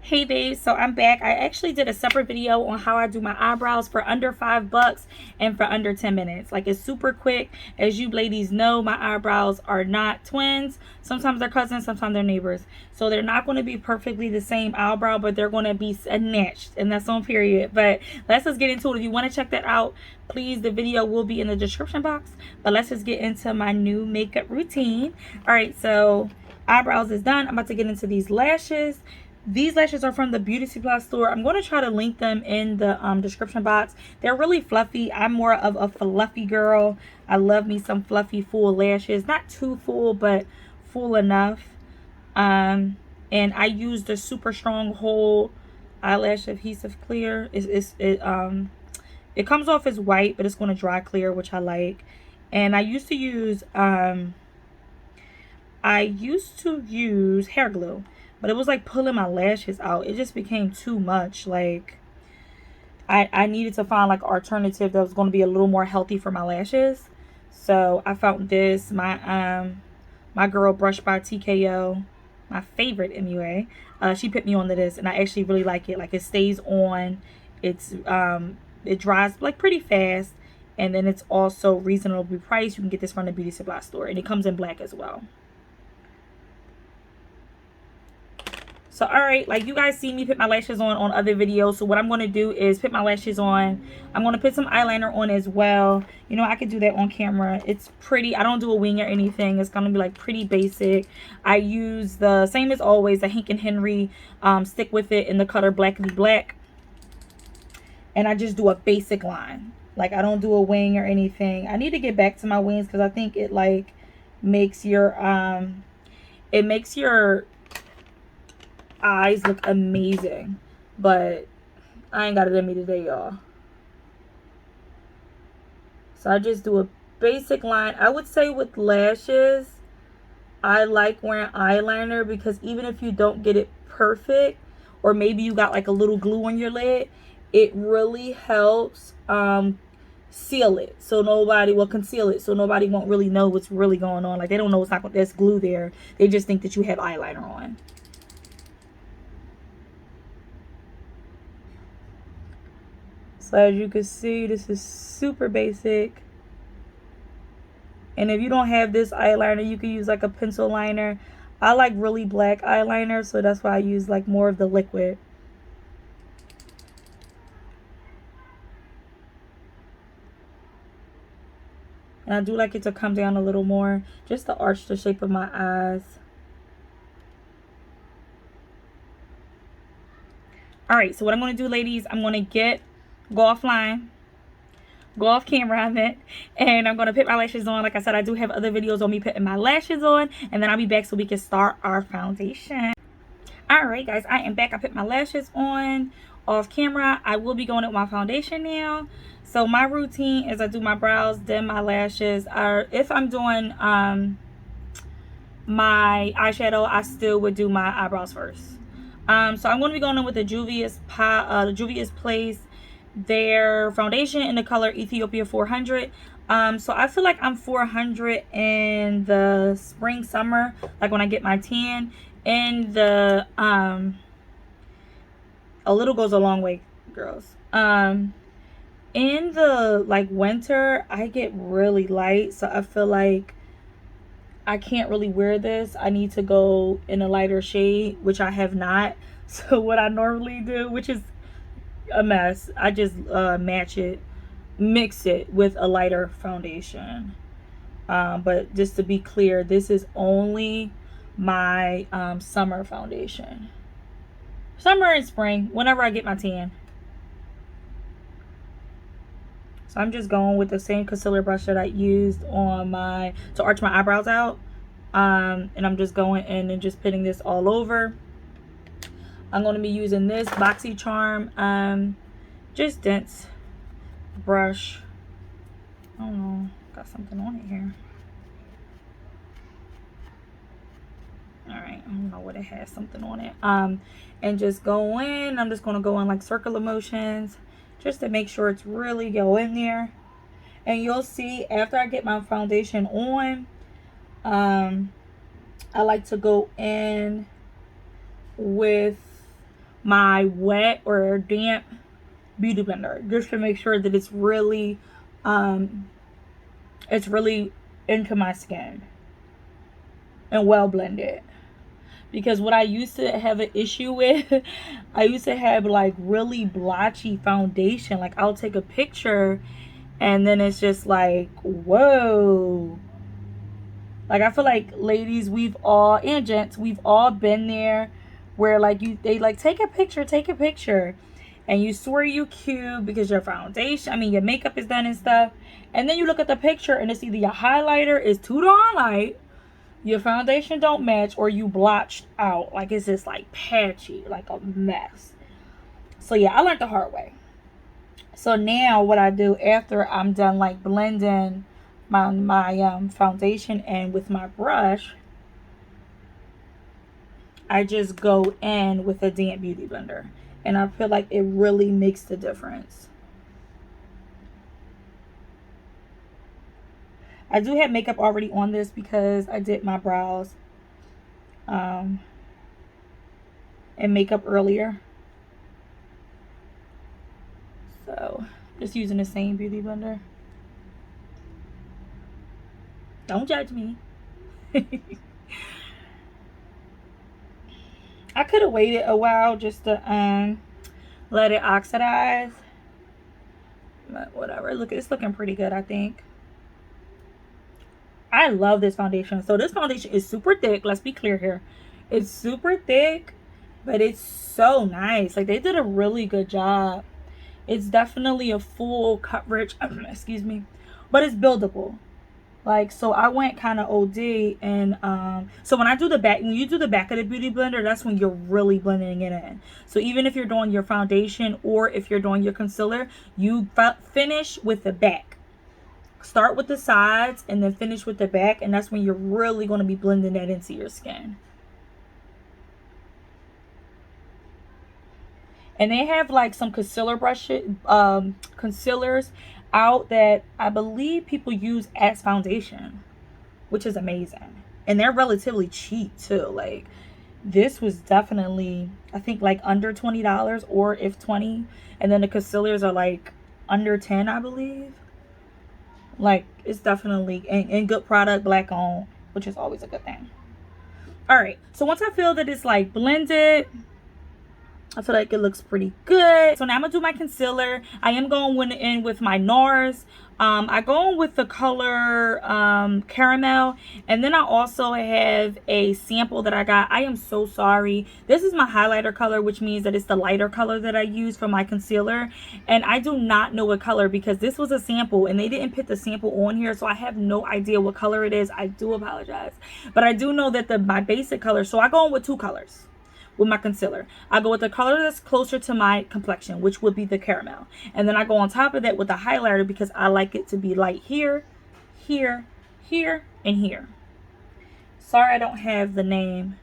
Hey babes, so I'm back. I actually did a separate video on how I do my eyebrows for under $5 and for under 10 minutes. Like, it's super quick. As you ladies know, my eyebrows are not twins. Sometimes they're cousins, sometimes they're neighbors. So they're not going to be perfectly the same eyebrow, but they're going to be snatched, and that's on period. But let's just get into it. If you want to check that out, please, the video will be in the description box. But let's just get into my new makeup routine. All right, so eyebrows is done. I'm about to get into these lashes. These lashes are from the Beauty Supply store. I'm going to try to link them in the description box. They're really fluffy. I'm more of a fluffy girl. I love me some fluffy full lashes. Not too full, but full enough. And I use the Super Strong Hold Eyelash Adhesive Clear. It comes off as white, but it's going to dry clear, which I like. And I used to use hair glue. But it was like pulling my lashes out. It just became too much. Like, I needed to find like an alternative that was going to be a little more healthy for my lashes. So I found this. My girl Brush by TKO, my favorite MUA. She put me onto this, and I actually really like it. Like, it stays on. It's it dries like pretty fast, and then it's also reasonably priced. You can get this from the Beauty Supply store, and it comes in black as well. So, all right, like you guys see me put my lashes on other videos. So what I'm going to do is put my lashes on. I'm going to put some eyeliner on as well. You know, I could do that on camera. It's pretty. I don't do a wing or anything. It's going to be like pretty basic. I use the same as always, the Hank & Henry Stick With It in the color Blackity Black. And I just do a basic line. Like, I don't do a wing or anything. I need to get back to my wings because I think it like makes your eyes look amazing, but I ain't got it in me today, y'all. So I just do a basic line. I would say with lashes, I like wearing eyeliner because even if you don't get it perfect, or maybe you got like a little glue on your lid, it really helps seal it, so nobody will conceal it, so nobody won't really know what's really going on. Like, they don't know it's not, there's glue there. They just think that you have eyeliner on. So as you can see, this is super basic. And if you don't have this eyeliner, you can use like a pencil liner. I like really black eyeliner, so that's why I use like more of the liquid. And I do like it to come down a little more, just to arch the shape of my eyes. All right, so what I'm going to do, ladies, I'm going to go offline, go off camera, I meant, and I'm going to put my lashes on. Like I said, I do have other videos on me putting my lashes on, and then I'll be back so we can start our foundation. All right, guys, I am back. I put my lashes on off camera. I will be going with my foundation now. So my routine is I do my brows, then my lashes. If I'm doing my eyeshadow, I still would do my eyebrows first. So I'm going to be going in with the JUVIAS Place, their foundation in the color Ethiopia 400. So I feel like I'm 400 in the spring, summer, like when I get my tan. And the a little goes a long way, girls. In the like winter, I get really light, so I feel like I can't really wear this. I need to go in a lighter shade, which I have not. So what I normally do, which is a mess, I just mix it with a lighter foundation. But just to be clear, this is only my summer foundation. Summer and spring, whenever I get my tan. So I'm just going with the same concealer brush that I used on to arch my eyebrows out. And I'm just going in and just putting this all over. I'm going to be using this BoxyCharm just dense brush. I don't know, got something on it here. All right, I don't know what it has, something on it. And just go in. I'm just going to go in like circular motions just to make sure it's really go in there. And you'll see after I get my foundation on, I like to go in with my wet or damp beauty blender just to make sure that it's really into my skin and well blended. Because what I used to have an issue with, I used to have like really blotchy foundation. Like I'll take a picture and then it's just like, whoa. Like I feel like ladies, and gents, we've all been there where like they like take a picture and you swear you cute because your your makeup is done and stuff, and then you look at the picture and it's either your highlighter is too darn light, your foundation don't match, or you blotched out. Like it's just like patchy, like a mess. So yeah, I learned the hard way. So now what I do after I'm done like blending my foundation and with my brush, I just go in with a damp beauty blender, and I feel like it really makes the difference. I do have makeup already on this because I did my brows and makeup earlier. So just using the same beauty blender. Don't judge me. I could have waited a while just to let it oxidize. But whatever. Look, it's looking pretty good, I think. I love this foundation. So this foundation is super thick. Let's be clear here. It's super thick, but it's so nice. Like they did a really good job. It's definitely a full coverage. Excuse me. But it's buildable. Like, so I went kind of OD, and so when I do the back, when you do the back of the beauty blender, that's when you're really blending it in. So even if you're doing your foundation or if you're doing your concealer, you finish with the back. Start with the sides and then finish with the back, and that's when you're really going to be blending that into your skin. And they have like some concealer brushes, concealers out that I believe people use as foundation, which is amazing. And they're relatively cheap too. Like this was definitely, I think, like under $20, or if 20, and then the concealers are like under 10, I believe. Like it's definitely and good product, black owned, which is always a good thing. All right, so once I feel that it's like blended, I feel like it looks pretty good. So now I'm gonna do my concealer. I am going in with my NARS. I go in with the color caramel, and then I also have a sample that I got. I am so sorry. This is my highlighter color, which means that it's the lighter color that I use for my concealer. And I do not know what color because this was a sample and they didn't put the sample on here, so I have no idea what color it is. I do apologize, but I do know that my basic color. So I go in with two colors. With my concealer, I go with the color that's closer to my complexion, which would be the caramel, and then I go on top of that with the highlighter because I like it to be light here, here, here, and here. Sorry I don't have the name,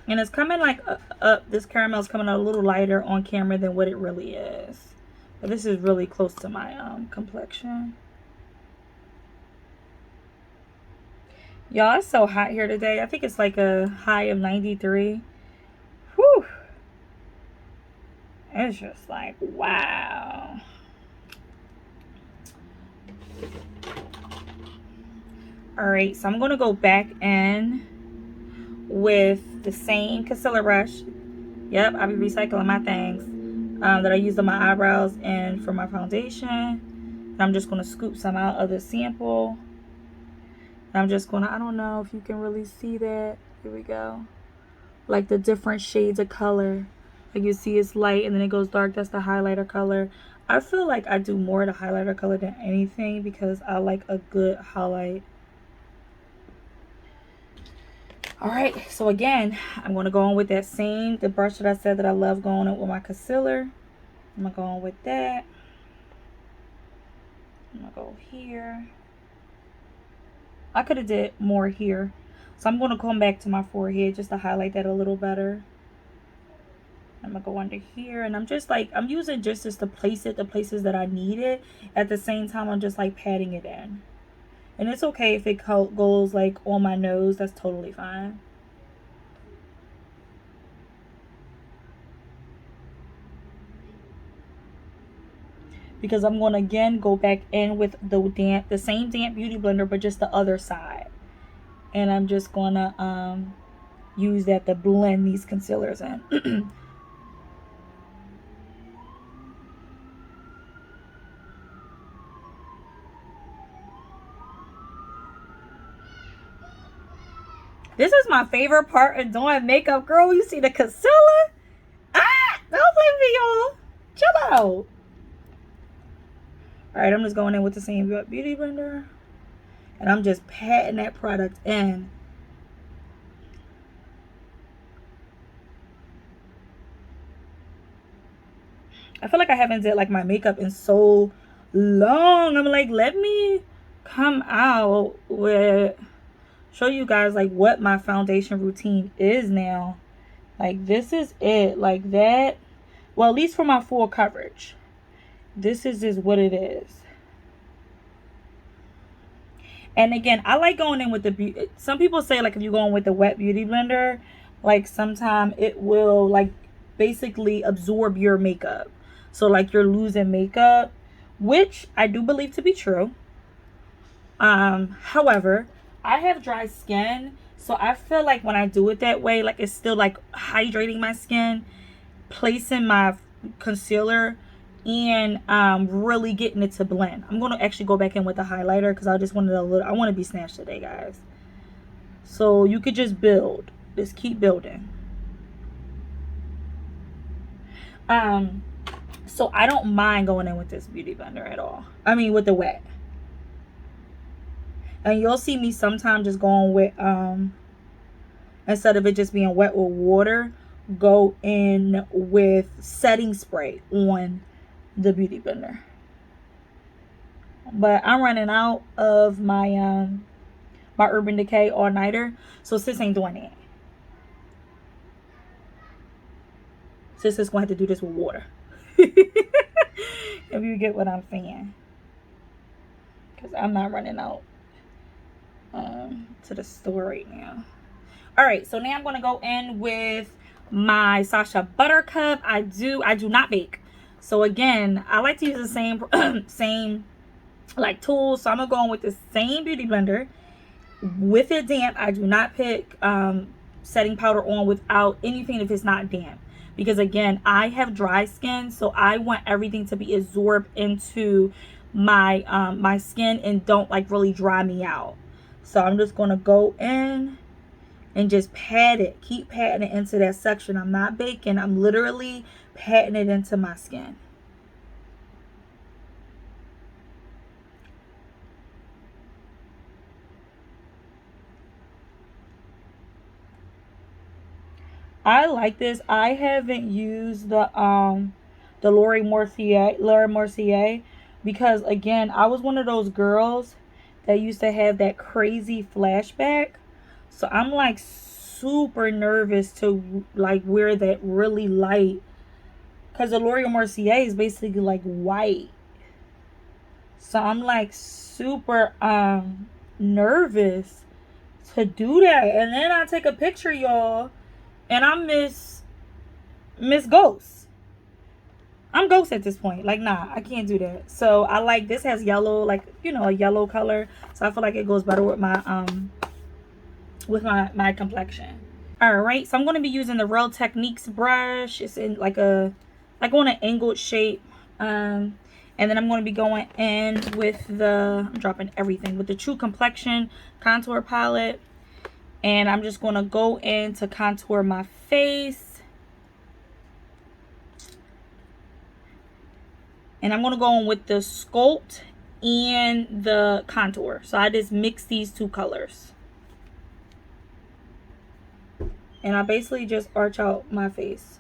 and it's coming like up. This caramel is coming out a little lighter on camera than what it really is, but this is really close to my complexion. Y'all, it's so hot here today. I think it's like a high of 93. Whew. It's just like, wow. Alright, so I'm going to go back in with the same concealer brush. Yep, I'll be recycling my things that I used on my eyebrows and for my foundation. And I'm just going to scoop some out of the sample. I'm just gonna, I don't know if you can really see that. Here we go. Like the different shades of color. Like you see it's light and then it goes dark. That's the highlighter color. I feel like I do more of the highlighter color than anything because I like a good highlight. Alright, so again, I'm gonna go on with that same, the brush that I said that I love going on with my concealer. I'm gonna go on with that. I'm gonna go here. I could have did more here, so I'm going to come back to my forehead just to highlight that a little better. I'm going to go under here, and I'm just like, I'm using just to place it the places that I need it. At the same time, I'm just like patting it in, and it's okay if it goes like on my nose. That's totally fine. because I'm going to again go back in with the same damp beauty blender, but just the other side. And I'm just going to use that to blend these concealers in. This is my favorite part of doing makeup, girl. You see the concealer? Ah, don't blame me, y'all. Chill out. All right, I'm just going in with the same beauty blender, and I'm just patting that product in. I feel like I haven't did like my makeup in so long. I'm like, let me come out with, show you guys like what my foundation routine is now. Like, this is it, like that. Well, at least for my full coverage, this is just what it is. And again, I like going in with the some people say like if you're going with the wet beauty blender, like sometimes it will like basically absorb your makeup, so like you're losing makeup, which I do believe to be true. However, I have dry skin, so I feel like when I do it that way, like it's still like hydrating my skin, placing my concealer, and really getting it to blend. I'm going to actually go back in with the highlighter because I just wanted a little, I want to be snatched today, guys. So you could just build, just keep building. So I don't mind going in with this beauty blender at all. I mean with the wet. And you'll see me sometimes just going with instead of it just being wet with water, go in with setting spray on the beauty blender. But I'm running out of my my Urban Decay all nighter, so sis ain't doing that. Sis is going to have to do this with water. If you get what I'm saying, because I'm not running out to the store right now. All right, so now I'm going to go in with my Sacha Buttercup. I do not bake, so again I like to use the same like tools. So I'm gonna go in with the same beauty blender with it damp. I do not pick setting powder on without anything if it's not damp, because again I have dry skin, so I want everything to be absorbed into my my skin and don't like really dry me out. So I'm just gonna go in and just pat it, keep patting it into that section. I'm not baking, I'm literally patting it into my skin. I like this. I haven't used the Laura Mercier because again I was one of those girls that used to have that crazy flashback. So I'm like super nervous to like wear that really light, because the Laura Mercier is basically like white. So I'm like super nervous to do that. And then I take a picture, y'all, and I miss Ghost. I'm Ghost at this point. Like, nah, I can't do that. So I like, this has yellow, like, you know, a yellow color. So I feel like it goes better with my complexion. All right, so I'm going to be using the Real Techniques brush. It's in like on an angled shape. And then I'm going to be going in with I'm dropping everything, with the True Complexion contour palette. And I'm just going to go in to contour my face. And I'm going to go in with the Sculpt and the contour. So I just mix these two colors. And I basically just arch out my face.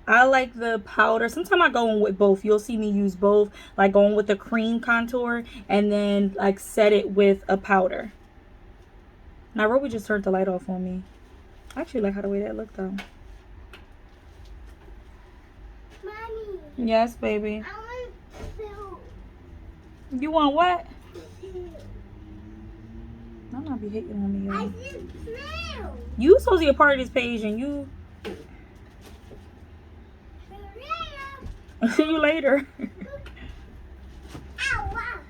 I like the powder. Sometimes I go in with both. You'll see me use both. Like going with the cream contour and then like set it with a powder. Now Roby just turned the light off on me. I actually like how the way that looked though. Mommy. Yes, baby. I want to. You want what? I'm not be hating on me, y'all. I said smell. You supposed to be a part of this page, and you. See you later. Ow, wow.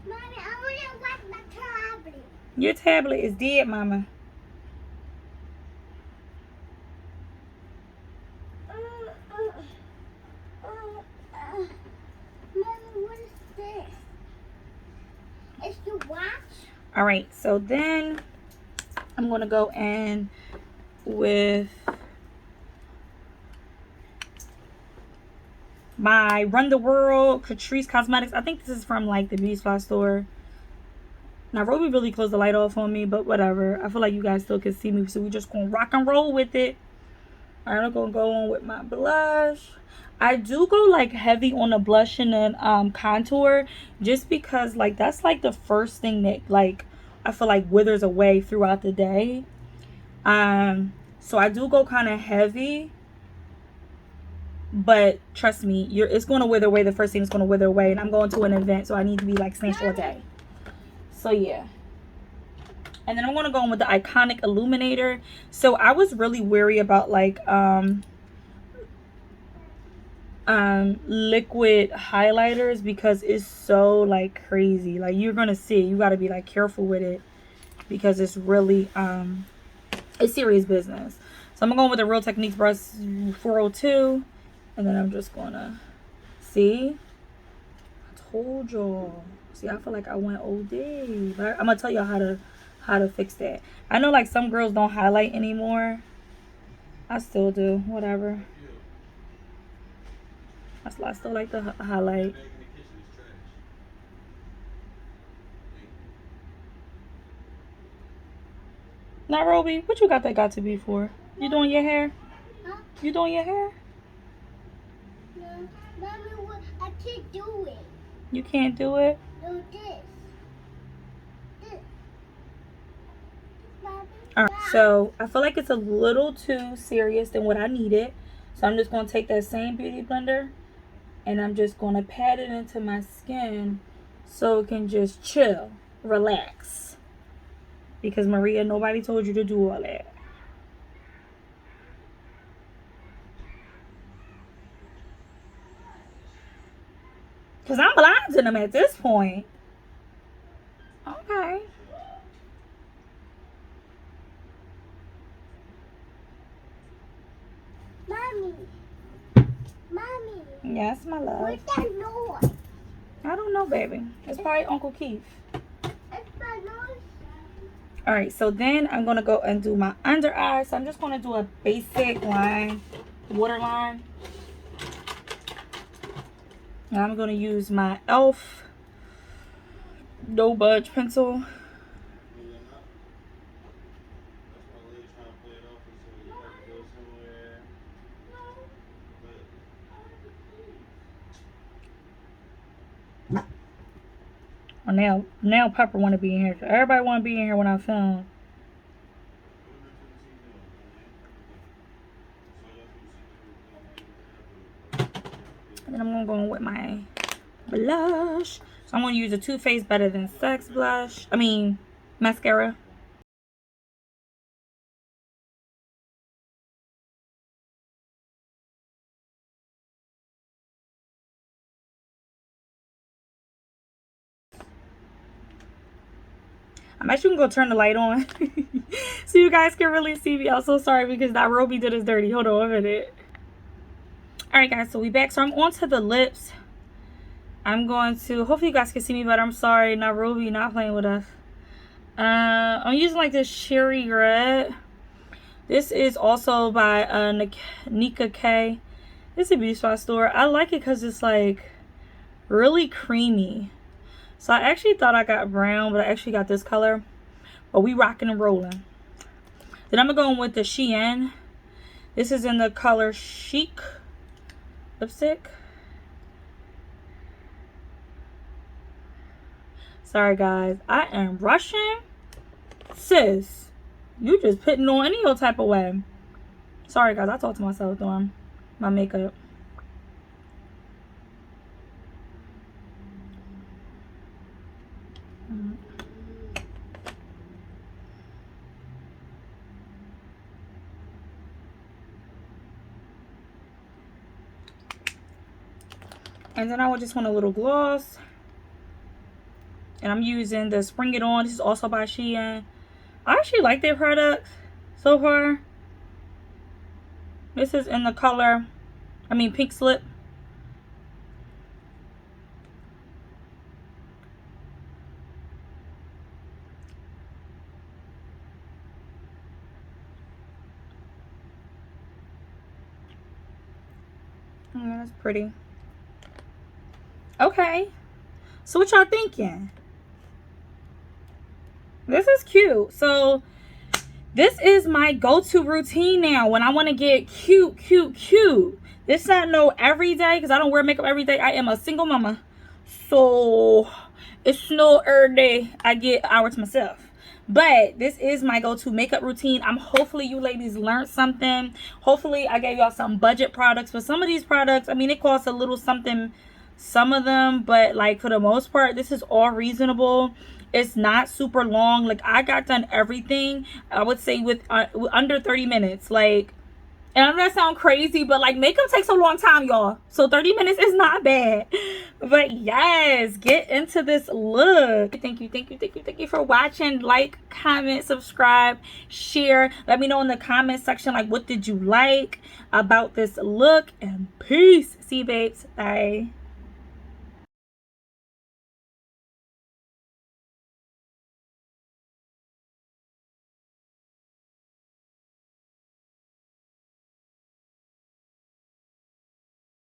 Mommy, I want to watch my tablet. Your tablet is dead, Mama. Mommy, what is this? It's the watch? All right, so then I'm going to go in with my Run the World Catrice Cosmetics. I think this is from like the beauty supply store. Now Roby really closed the light off on me, but whatever. I feel like you guys still can see me, so we just gonna rock and roll with it. All right, I'm gonna go on with my blush. I do go like heavy on the blush and then contour, just because like that's like the first thing that like I feel like withers away throughout the day. So I do go kind of heavy, but trust me, it's going to wither away. The first thing is going to wither away, and I'm going to an event, so I need to be like snatched all day. So yeah. And then I'm going to go in with the Iconic Illuminator. So I was really wary about like liquid highlighters, because it's so like crazy. Like you're going to see, you got to be like careful with it, because it's really it's serious business. So I'm going with the Real Techniques brush 402, and then I'm just gonna see. I told y'all. See, I feel like I went OD, but I'm gonna tell y'all how to fix that. I know like some girls don't highlight anymore. I still do. Whatever. I still like to highlight. Nairobi, what you got that got to be for? You doing your hair? Huh? You doing your hair? No. Mommy, I can't do it. You can't do it? No, this. Mommy. Alright, so I feel like it's a little too serious than what I needed. So I'm just going to take that same beauty blender, and I'm just going to pat it into my skin so it can just chill, relax. Because Maria, nobody told you to do all that. Because I'm blinding them at this point. Okay. Mommy. Mommy. Yes, my love. What's that noise? I don't know, baby. It's probably Uncle Keith. It's my noise. Alright, so then I'm going to go and do my under eye. So I'm just going to do a basic line, waterline. And I'm going to use my E.L.F. No Budge pencil. Well, now Pepper want to be in here. So everybody want to be in here when I film. And then I'm going to go in with my blush. So I'm going to use a Too Faced Better Than Sex blush. I mean, mascara. I'm actually going to go turn the light on so you guys can really see me. I'm so sorry because Nairobi did us dirty. Hold on a minute. Alright guys, so we back. So I'm on to the lips. I'm going to, hopefully you guys can see me better. I'm sorry, Nairobi not playing with us. I'm using like this cherry red. This is also by Nika K. It's a beauty supply store. I like it because it's like really creamy. So I actually thought I got brown, but I actually got this color. But we rocking and rolling. Then I'm going with the SHEIN. This is in the color CHIC lipstick. Sorry guys, I am rushing. Sis, you just putting on any old type of way. Sorry guys, I talk to myself doing my makeup. And then I would just want a little gloss. And I'm using the Spring It On. This is also by SHEIN. I actually like their products so far. This is in the color, Pink Slip. Oh, that's pretty. Okay. So what y'all thinking? This is cute. So this is my go-to routine now when I want to get cute. This is not no everyday because I don't wear makeup every day. I am a single mama. So it's no every day I get an hour to myself. But this is my go-to makeup routine. Hopefully you ladies learned something. Hopefully I gave y'all some budget products. For some of these products, it costs a little something, some of them, but like for the most part, this is all reasonable. It's not super long. Like I got done everything, I would say with under 30 minutes. Like, and I know that sounds crazy, but like makeup takes a long time, y'all. So 30 minutes is not bad. But yes, get into this look. Thank you for watching. Like, comment, subscribe, share. Let me know in the comment section, like, what did you like about this look? And peace. See you, babes. Bye.